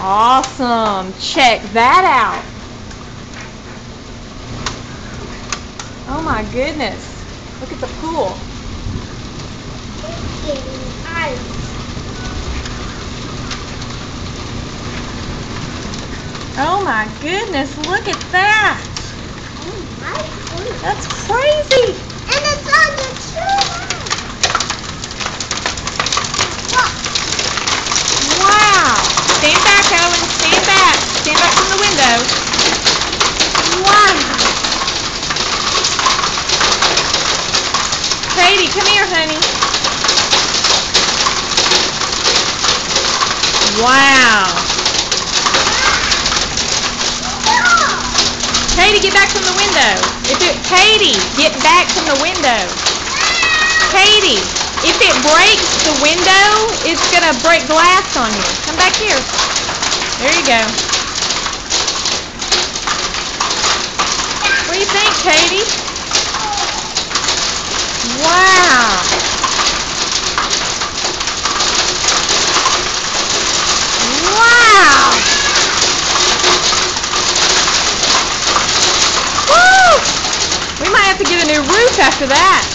Awesome. Check that out. Oh my goodness. Look at the pool. It's getting ice. Oh my goodness, look at that. Oh my goodness. That's crazy. And it's on the tree. Wow. Stand back, Owen. Stand back. Stand back from the window. Wow. Katie, come here, honey. Wow. Katie, get back from the window. Katie, get back from the window. Katie, if it breaks the window, it's going to break glass on you. Come back here. There you go. What do you think, Katie? Wow. Wow. Woo! We might have to get a new roof after that.